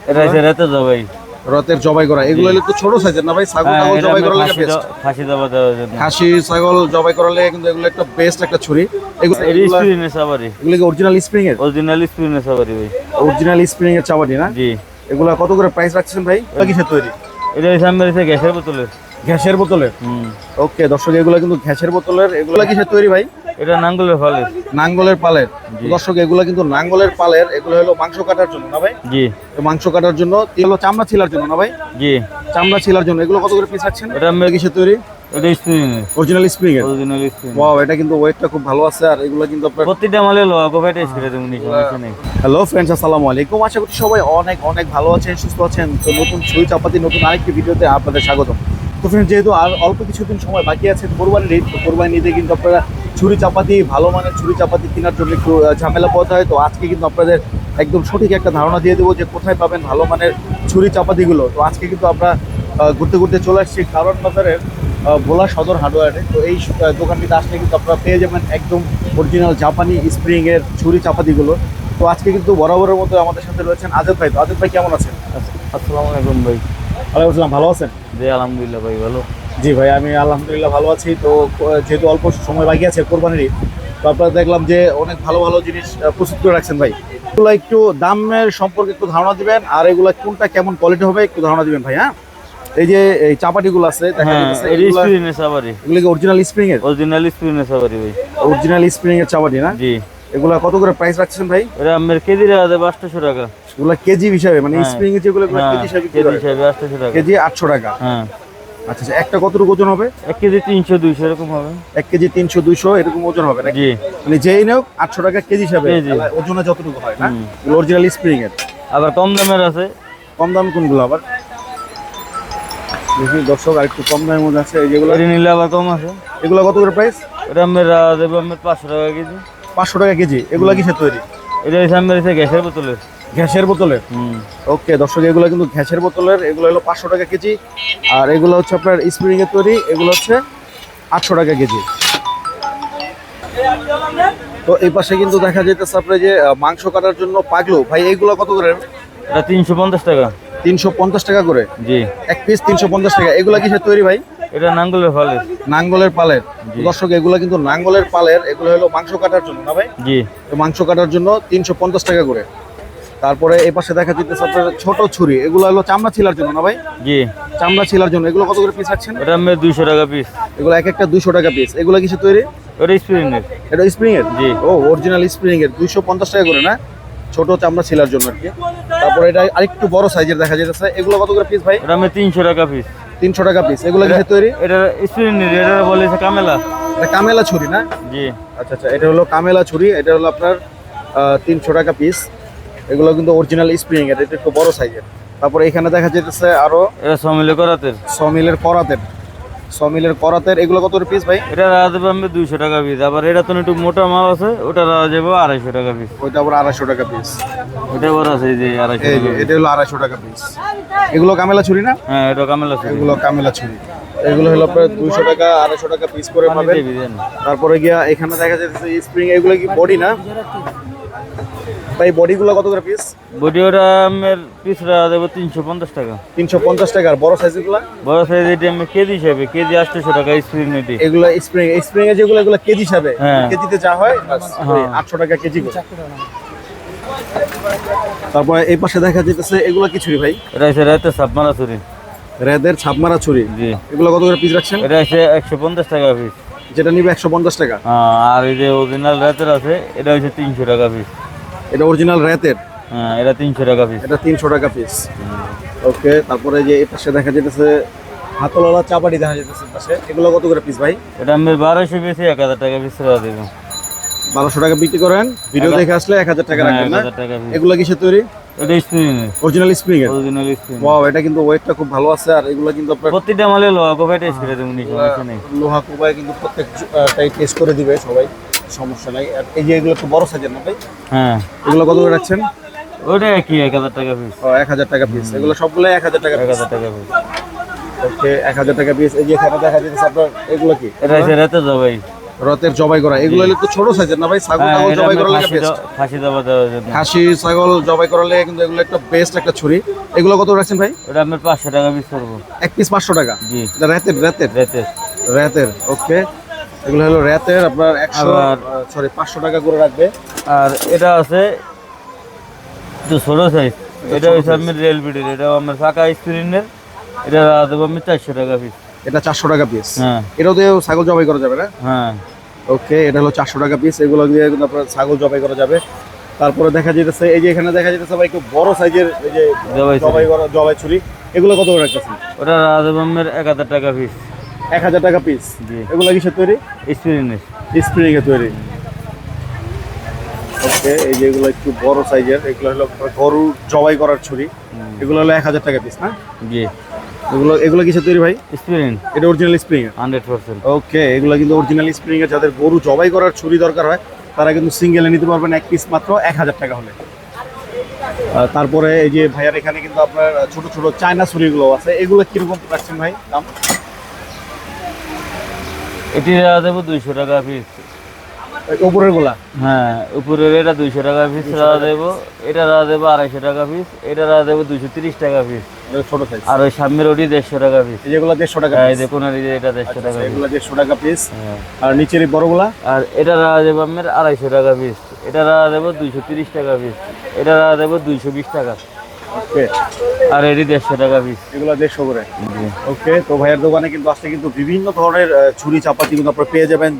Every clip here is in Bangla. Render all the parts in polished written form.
এটা হচ্ছে রাতে জবাই। রাতের জবাই করা এগুলো হলো একটু ছোট সাইজের না ভাই? ছাগল টাগল জবাই করা লাগে বেস্ট। খাসি জবাই দেওয়ার জন্য, খাসি ছাগল জবাই করা লাগে কিন্তু এগুলো একটা বেস্ট একটা ছুরি। এগুলো স্প্রিং এর চাবারি। এগুলো কি অরিজিনাল স্প্রিং এর? অরিজিনাল স্প্রিং এর চাবারি ভাই। অরিজিনাল স্প্রিং এর চাবাটি না? জি। এগুলা কত করে প্রাইস রাখছেন ভাই? এটা কিসের তৈরি? এটা সামনে আছে গ্যাসের বোতলের। গ্যাসের বোতলের? ওকে দর্শক, এগুলো কিন্তু গ্যাসের বোতলের। এগুলা কিসের তৈরি ভাই? এটা নাঙ্গলের পালের। নাঙ্গলের পালের। দর্শক এগুলা কিন্তু নাঙ্গলের পালের। এগুলো হলো মাংস কাটার জন্য না ভাই? জি। মাংস কাটার জন্য। এগুলো চামড়া ছিলার জন্য না ভাই? জি। চামড়া ছিলার জন্য। এগুলো কত করে পিস রাখছেন? এটা কিসের তৈরি? এটা স্প্রিং এর। অরিজিনাল স্প্রিং এর? Original spring. ওয়াও, এটা কিন্তু ওয়েটটা খুব ভালো আছে। আর এগুলো কিন্তু আপনার প্রতিটা মালে লোহা কোপায় টেস্ট করে দেবো, সমস্যা নেই। হ্যালো ফ্রেন্ডস, আসসালামু আলাইকুম। আশা করি সবাই অনেক অনেক ভালো আছেন, সুস্থ আছেন। তো নতুন ছুরি চাপাতি নতুন আরেকটি ভিডিওতে আপনাদের স্বাগতম। তো ফ্রেন্ডস, যেহেতু আর অল্প কিছুদিন সময় বাকি আছে কোরবানির ঈদ, তো কোরবানির ঈদে কিন্তু আপনারা ছুরি চাপাতি, ভালো মানের ছুরি চাপাতি কেনার জন্য একটু ঝামেলা পোহাতে হয়। তো আজকে কিন্তু আপনাদের একদম সঠিক একটা ধারণা দিয়ে দেবো যে কোথায় পাবেন ভালো মানের ছুরি চাপাতিগুলো। তো আজকে কিন্তু আমরা ঘুরতে ঘুরতে চলে আসছি কারওয়ান বাজারের ভোলা সদর হার্ডওয়্যারে। তো এই দোকানটিতে আসলে কিন্তু আপনারা পেয়ে যাবেন একদম অরিজিনাল জাপানি স্প্রিং এর ছুরি চাপাতিগুলো। তো আজকে কিন্তু বরাবরের মতো আমাদের সাথে রয়েছেন আজব ভাই। তো আজব ভাই কেমন আছেন? আসসালামু আলাইকুম ভাই। ওয়ালাইকুম আসসালাম, ভালো আছেন? জি আলহামদুলিল্লাহ ভাই, ভালো। জি ভাই, আমি আলহামদুলিল্লাহ ভালো আছি। তো যেহেতু অল্প সময় বাকি আছে কোরবানির ঈদ, তো আপনারা দেখলাম যে অনেক ভালো ভালো জিনিস প্রস্তুত করে রাখছেন ভাই। এগুলো একটু দামের সম্পর্কে একটু ধারণা দিবেন, আর এগুলো কোনটা কেমন কোয়ালিটি হবে একটু ধারণা দিবেন ভাই। হ্যাঁ, এই যে এই চাপাটিগুলো আছে এগুলো কি অরিজিনাল স্প্রিং এর? অরিজিনাল স্প্রিং এর চাবারি ভাই। অরিজিনাল স্প্রিং এর চাপাটি না? জি। এগুলা কত করে প্রাইস রাখছেন ভাই? এটা আমার কেজি রে 800 টাকা। এগুলা কেজি হিসাবে মানে স্প্রিং এর যেগুলো কেজি হিসাবে? কেজি হিসাবে 800 টাকা। কেজি 800 টাকা। হ্যাঁ। আচ্ছা আচ্ছা, একটা কতটুকু ওজন হবে? 1 কেজি 300 200 এরকম হবে। 1 কেজি 300 200 এরকম ওজন হবে নাকি? জি। মানে যেই নেও 800 টাকা কেজি হিসাবে ওজনে যতটুকু হয় না? অরিজিনাল স্প্রিং এর। আবার কম দামের আছে। কম দাম কোনগুলো আবার? দেখি দর্শক, আর একটু কম দামের মধ্যে আছে যেগুলো। এর নিলে আবার কম আছে। এগুলো কত করে প্রাইস? এটা আমরা দেব 500 টাকা কেজি। 500 টাকা কেজি। এগুলো কিসের তৈরি? এটা সামনে আছে গ্যাসের বোতলের। গ্যাসের বোতলের? ওকে দর্শক, এগুলো কিন্তু গ্যাসের বোতলের। এগুলো হলো 500 টাকা কেজি। আর এগুলো হচ্ছে আপনার স্প্রিং এর তৈরি। এগুলো হচ্ছে 800 টাকা কেজি। তো এই পাশে কিন্তু দেখা যাইতেছে আপনার যে মাংস কাটার জন্য পাগলু ভাই, এইগুলো কত করে? এটা 350 টাকা। 350 টাকা করে? জি। এক পিস 350 টাকা। এগুলো কিসের তৈরি ভাই? এটা নাঙ্গলের পালের। নাঙ্গলের পালের। দর্শক, এগুলো কিন্তু নাঙ্গলের পালের। এগুলো হলো মাংস কাটার জন্য না ভাই? জি। মাংস কাটার জন্য 350 টাকা করে। তারপরে এই পাশে দেখা যাইতেছে আপনার ছোট ছুরি। এগুলো হলো চামড়া ছিলার জন্য না ভাই? জি। চামড়া ছিলার জন্য। এগুলো কত করে পিস রাখছেন? এটা আমরা 200 টাকা পিস। এগুলো এক একটা 200 টাকা পিস। এগুলো কিসের তৈরি? এটা স্প্রিং এর। এটা স্প্রিং এর? জি। ও, অরিজিনাল স্প্রিং এর। 250 টাকা করে না? ছোট চামড়া ছিলার জন্য আর কি। তারপরে এটা আরেকটু বড় সাইজের দেখা যাচ্ছে। এগুলো কত করে পিস ভাই? এটা আমরা 300 টাকা পিস। 300 টাকা পিস। এগুলো কিসের তৈরি? এটা স্প্রিং এর। এটা বলে কামেলা। এটা কামেলা ছুরি না? জি। আচ্ছা আচ্ছা, এটা হলো কামেলা ছুরি। এটা হলো আপনার 300 টাকা পিস। এগুলো কিন্তু অরিজিনাল স্প্রিং এর। এটা একটু বড় সাইজের। তারপরে এখানে দেখা যাচ্ছে আরো এটা সমিলে করাতের। সমিলের করাতের। সমিলের করাতের। এগুলো কত করে পিস ভাই? এটা দেবো আমি 200 টাকা পিস। আবার এটা তো একটু মোটা মাল আছে, ওটা দেবো 250 টাকা পিস। ওইটা আবার 250 টাকা পিস। ওটা বড় আছে যে 250 এই যে এটা হলো 250 টাকা পিস। এগুলো কামেলা ছুরি না? হ্যাঁ, এটা কামেলা ছুরি। এগুলো কামেলা ছুরি। এগুলো হলো আপনার 200 টাকা 250 টাকা পিস করে পাবেন। তারপরে গিয়া এখানে দেখা যাচ্ছে স্প্রিং। এগুলো কি বডি না ভাই? বডিগুলো কত করে পিস? বডি ওটা আমার পিসটা দেবো 350 টাকা। 350 টাকা। আর বড় সাইজগুলো? বড় সাইজ এটা আমি কেজি হিসাবে কেজি 800 টাকা স্প্রিং এটি। এগুলো স্প্রিং। স্প্রিং এর যেগুলো এগুলো কেজি হিসাবে? কেজিতে যা হয় 800 টাকা কেজি করে। তারপরে এই পাশে দেখা যাচ্ছে এগুলো কি ছুরি ভাই? এটা হচ্ছে রাতে সাবমারা ছুরি। রেদের ছাপমারা ছুরি? জি। এগুলো কত করে পিস রাখছেন? এটা হচ্ছে 150 টাকা পিস। যেটা নিবে 150 টাকা। আর এই যে অরিজিনাল রাতের আছে, এটা হচ্ছে 300 টাকা পিস। এটা অরিজিনাল রাতের? হ্যাঁ, এটা 300 টাকা পিস। এটা 300 টাকা পিস। ওকে। তারপরে যে এই পাশে দেখা যাচ্ছে হাতলওয়ালা চাপাটি দেখা যাচ্ছে পাশে। এগুলো কত করে পিস ভাই? এটা আমি 1200 পিসে 1000 টাকা পিস দেবো। 1200 টাকা বিক্রি করেন, ভিডিও দেখে আসলে 1000 টাকা রাখবেন না? এগুলো কিসের তৈরি? এটা স্প্রিং এর। অরিজিনাল স্প্রিং এর? Original spring. ওয়াও, এটা কিন্তু ওয়েটটা খুব ভালো আছে। আর এগুলো কিন্তু আপনার প্রতিটা মালে লোহা কোপায় টেস্ট করে দেবো, সমস্যা নেই। লোহা কোপায় কিন্তু প্রত্যেকটাই টেস্ট করে দিবে সবাই, সমস্যা নাই। আর এই যে এগুলো একটু বড় সাইজের না ভাই? হ্যাঁ। এগুলো কত করে রাখছেন? ওটা কি 1000 টাকা পিস। ও, 1000 টাকা পিস। এগুলো সবগুলো 1000 টাকা। 1000 টাকা পিস। ওকে, 1000 টাকা পিস। এই যে এখানে দেখা যাচ্ছে আপনার এগুলো কি? এটা হচ্ছে রাতে জবাই। রথের জবাই করা, এগুলো হলে তো ছোট সাইজের না ভাই? ছাগল হ্যাঁ, টাগল এটা জবাই আপনার করা লাগে বেস্ট। খাসি দাবা দেওয়ার জন্য। খাসি ছাগল জবাই করা লাগে কিন্তু এগুলো একটা বেস্ট একটা ছুরি। এগুলো কত রাখছেন ভাই? ওটা আপনার 500 টাকা পিস করবো। এক পিস 500 টাকা? জি। এটা রাতের রাতের রেতে। রাতের ওকে। এগুলো হলো রাতের আপনার 100 আবার- সরি 500 টাকা করে রাখবে। আর এটা আছে একটু ছোট সাইজ, এটা হচ্ছে আপনার রেল বিডির, এটা আমার ফাঁকা স্ক্রিনের, এটা দেবো আমি 400 টাকা পিস। এটা 400 টাকা পিস। হ্যাঁ এটাও দিয়ে ছাগল জবাই করা যাবে না? হ্যাঁ। ওকে, এটা হলো 400 টাকা পিস। এগুলো দিয়ে কিন্তু আপনার ছাগল জবাই করা যাবে। তারপরে দেখা যেতেছে এই যে এখানে দেখা যেতেছে ভাই একটু বড় সাইজের এই যে জবাই ছুরি। জবাই করা জবাই ছুরি, এগুলো কত করে রাখতেছেন? ওটা দেবো আমার 1000 টাকা পিস। 1000 টাকা পিস। জি। এগুলো কিসের তৈরি? স্ক্রিনের। স্প্রিং এর তৈরি। ওকে, এই যে এগুলো একটু বড় সাইজের, এগুলো হলো গরু জবাই করার ছুরি। এগুলো হলো 1000 টাকা পিস না? জি। এগুলো এগুলো কিসের তৈরি ভাই? স্ক্রিন এটা অরিজিনাল স্প্রিং এর। 100%। ওকে, এগুলো কিন্তু অরিজিনাল স্প্রিং এর। যাদের গরু জবাই করার ছুরি দরকার হয় তারা কিন্তু সিঙ্গেলে নিতে পারবেন, এক পিস মাত্র 1000 টাকা হলে। তারপরে এই যে ভাইয়ার এখানে কিন্তু আপনার ছোট ছোট চায়না ছুরিগুলো আছে, এগুলো কিরকম রাখছেন ভাই দাম? এটি দেবো 200 টাকা পিস। উপরের গুলা? হ্যাঁ, উপরের এটা 200 টাকা পিস দেবো, এটা দেবো 250 টাকা পিস, এটা দেবো 230 টাকা পিস। ছোট সাইজ। আর ওই সামনের ওটি 150 টাকা পিস। যেগুলো 150 টাকা হ্যাঁ, এই piece। দেখুন, আর এই যে এটা 150 টাকা পিস। এগুলো 150 টাকা পিস। হ্যাঁ। আর নিচের এই বড়গুলা? আর এটা দেবো আপনার 250 টাকা পিস, এটা দেবো 230 টাকা পিস, এটা দেবো 220 টাকা, ওকে। আর এটি 150 টাকা পিস। এগুলো 150 করে। জি। ওকে, তো ভাইয়ের দোকানে কিন্তু আসলে কিন্তু বিভিন্ন ধরনের ছুরি চাপাতি কিন্তু আপনারা পেয়ে যাবেন।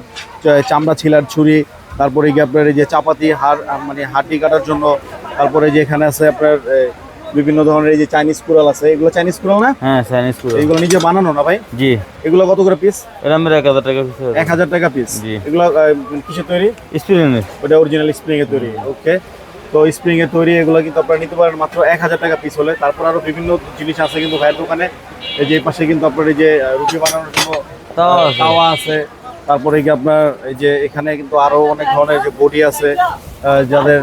চামড়া ছিলার ছুরি, তারপরে গিয়ে আপনার এই যে চাপাতি হাড় মানে হাড্ডি কাটার জন্য, তারপরে যে এখানে আছে আপনার বিভিন্ন ধরনের এই যে চাইনিজ কুড়াল আছে, এগুলো চাইনিজ কুড়াল না? হ্যাঁ, চাইনিজ কুড়াল। এগুলো নিজে বানানো না ভাই? জি। এগুলো কত করে পিস? এটা আমার 1000 টাকা পিস। 1000 টাকা পিস। জি। এগুলো কিসের তৈরি? স্ক্রিনের। ওটা অরিজিনাল স্প্রিং এর তৈরি। ওকে, তো স্প্রিং এর তৈরি এগুলো কিন্তু আপনারা নিতে পারেন মাত্র 1000 টাকা পিস হলে। তারপর আরো বিভিন্ন জিনিস আছে কিন্তু ভাইয়ের দোকানে। এই যে এই পাশে কিন্তু আপনার এই যে রুটি বানানোর জন্য তাওয়া আছে। তাওয়া আছে। তারপরে কি আপনার এই যে এখানে কিন্তু আরো অনেক ধরনের যে বডি আছে, যাদের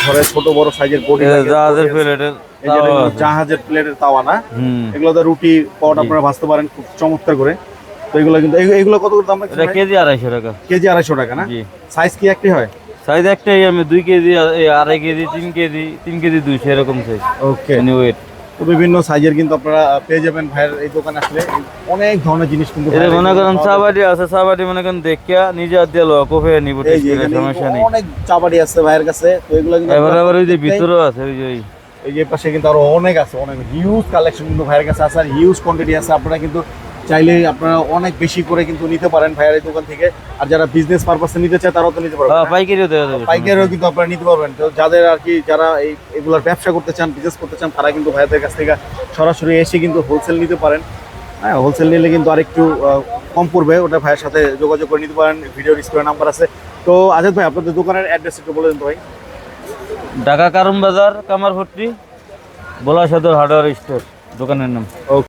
ঘরে ছোট বড় সাইজের বডি জাহাজের প্লেটের তাওয়া আছে। জাহাজের প্লেটের তাওয়া না? হুম। এগুলোতে রুটি পট আপনারা ভাজতে পারেন খুব চমৎকার করে। তো এগুলো কিন্তু এগুলো কত করে দাম রাখছেন এটা ভাই? কেজি 250 টাকা। কেজি 250 টাকা না? জি। সাইজ কি একটি হয়? সাইজ একটাই, আমি 2 কেজি, 2.5 কেজি, 3 কেজি, 3 কেজি 200 এরকম সাইজ। ওকে, মানে ওয়েট। তো বিভিন্ন সাইজের কিন্তু আপনারা পেয়ে যাবেন ভাইয়ের এই দোকানে আসলে। অনেক ধরনের জিনিস কিন্তু এটা ভাইয়ের এই মনে করেন দোকানে পাওয়া যায়। চাবাটি আছে, চাবাটি মনে করেন দেখিয়া নিজে হাত দিয়ে লোয়া কফে নিব, এই যে এখানে সমস্যা কিন্তু নেই। অনেক চাবাড়ি আছে ভাইয়ের কাছে, তো এগুলো কিন্তু এবার আপনারা আবার ওই যে প্রত্যেকটাই- ভিতরেও আছে, ওই যে এই যে পাশে কিন্তু আরো অনেক আছে, অনেক হিউজ কালেকশন কিন্তু ভাইয়ের কাছে আছে, আর হিউজ কোয়ান্টিটি আছে। আপনারা কিন্তু চাইলে আপনারা অনেক বেশি করে কিন্তু নিতে পারেন ভাইয়ের এই দোকান থেকে। আর যারা বিজনেস পারপাসে নিতে চায় তারাও তো নিতে পারবেন। হ্যাঁ, পাইকারিও দেওয়া যাবে। পাইকারিও কিন্তু আপনারা নিতে পারবেন। তো যাদের আর কি যারা এগুলোর ব্যবসা করতে চান, বিজনেস করতে চান, তারা কিন্তু ভাইয়াদের কাছ থেকে সরাসরি এসে কিন্তু হোলসেল নিতে পারেন। হ্যাঁ, হোলসেল নিলে কিন্তু আরেকটু কম পড়বে, ওটা ভাইয়ের সাথে যোগাযোগ করে নিতে পারেন। ভিডিওর স্ক্রিনে নাম্বার আছে। তো আজাদ ভাই, আপনাদের দোকানের অ্যাড্রেস একটু বলে দেন তো ভাই। ঢাকা কারণ বাজার, কামারপট্টি, ভোলা সদর হার্ডওয়্যার স্টোর দোকানের নাম। ওকে।